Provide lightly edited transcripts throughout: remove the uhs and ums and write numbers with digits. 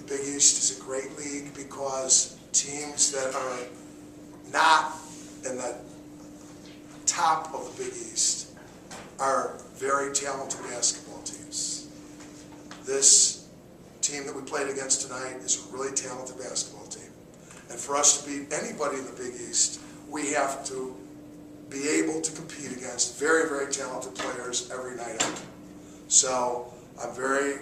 the Big East is a great league because teams that are not in the top of the Big East are very talented basketball teams. This team that we played against tonight is a really talented basketball team. And for us to beat anybody in the Big East, we have to be able to compete against very, very talented players every night out. So I'm very,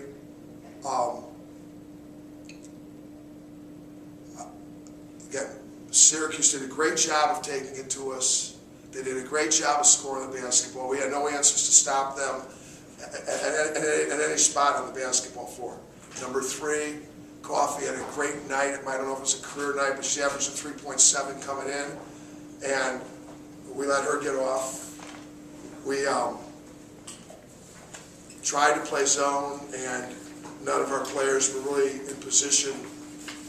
again, Syracuse did a great job of taking it to us. They did a great job of scoring the basketball. We had no answers to stop them at any spot on the basketball floor. Number 3, Coffey had a great night. I don't know if it was a career night, but she averaged a 3.7 coming in, and we let her get off. We tried to play zone, and none of our players were really in position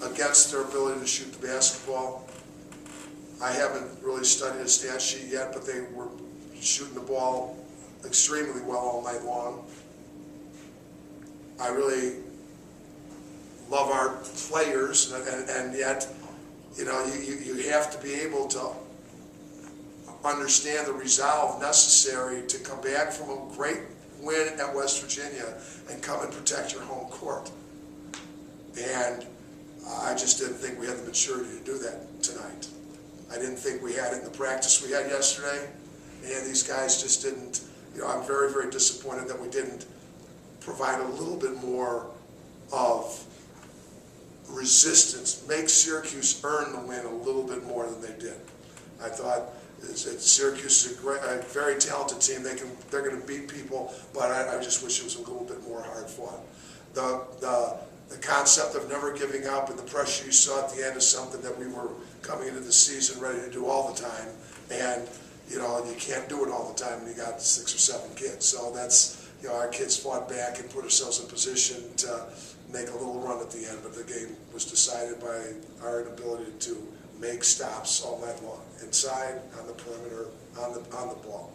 against their ability to shoot the basketball. I haven't really studied a stat sheet yet, but they were shooting the ball extremely well all night long. I really love our players, and yet, you know, you have to be able to understand the resolve necessary to come back from a great win at West Virginia and come and protect your home court. And I just didn't think we had the maturity to do that tonight. I didn't think we had it in the practice we had yesterday, and these guys just didn't. You know, I'm very, very disappointed that we didn't provide a little bit more of resistance, make Syracuse earn the win a little bit more than they did. I thought Syracuse is a very talented team. They're going to beat people, but I just wish it was a little bit more hard fought. The concept of never giving up and the pressure you saw at the end is something that we were coming into the season ready to do all the time, and you know, you can't do it all the time when you got 6 or 7 kids. So that's, you know, our kids fought back and put ourselves in position to make a little run at the end, but the game was decided by our inability to make stops all night long, inside, on the perimeter, on the ball.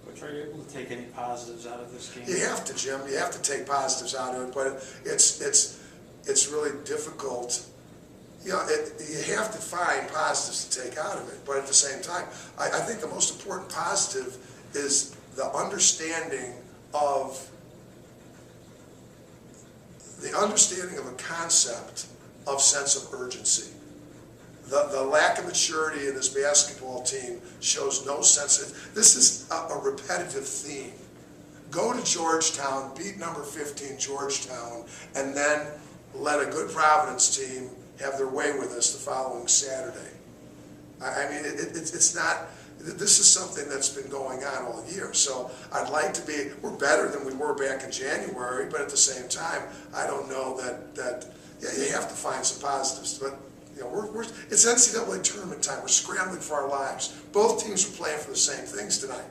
But are you able to take any positives out of this game? You have to, Jim. You have to take positives out of it, but it's really difficult. You know, you have to find positives to take out of it, but at the same time, I think the most important positive is the understanding of a concept of sense of urgency. The lack of maturity in this basketball team shows no sense of, this is a repetitive theme. Go to Georgetown, beat number 15 Georgetown, and then let a good Providence team have their way with us the following Saturday. I mean, it's not, this is something that's been going on all year. So I'd like to be, we're better than we were back in January, but at the same time, I don't know that yeah, you have to find some positives. But you know, it's NCAA tournament time. We're scrambling for our lives. Both teams are playing for the same things tonight.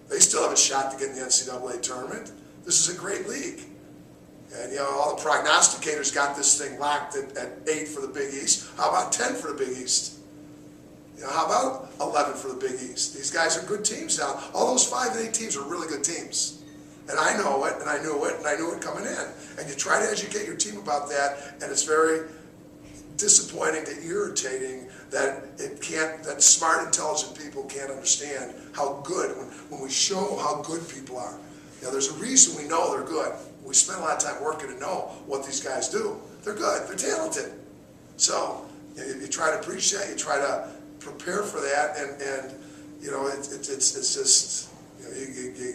They still have a shot to get in the NCAA tournament. This is a great league. And, you know, all the prognosticators got this thing locked at 8 for the Big East. How about 10 for the Big East? You know, how about 11 for the Big East? These guys are good teams now. All those 5 and 8 teams are really good teams. And I know it, and I knew it, and I knew it coming in. And you try to educate your team about that, and it's very disappointing and irritating that that smart, intelligent people can't understand how good, when we show how good people are. You know, there's a reason we know they're good. We spend a lot of time working to know what these guys do. They're good. They're talented. So you try to preach that. You try to prepare for that, and you know, it's just, you know,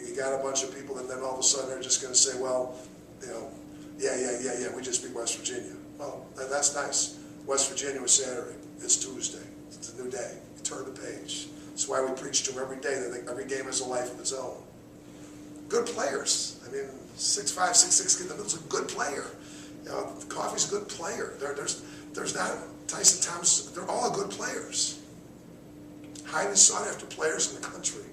you got a bunch of people, and then all of a sudden they're just going to say, well, you know, yeah, we just beat West Virginia. Well, that's nice. West Virginia was Saturday. It's Tuesday. It's a new day. You turn the page. That's why we preach to them every day that every game has a life of its own. Good players. I mean, 6'5", 6'6" kid in the middle is a good player. You know, Coffey's a good player. There's not Tyson Thomas. They're all good players. Highly sought after players in the country.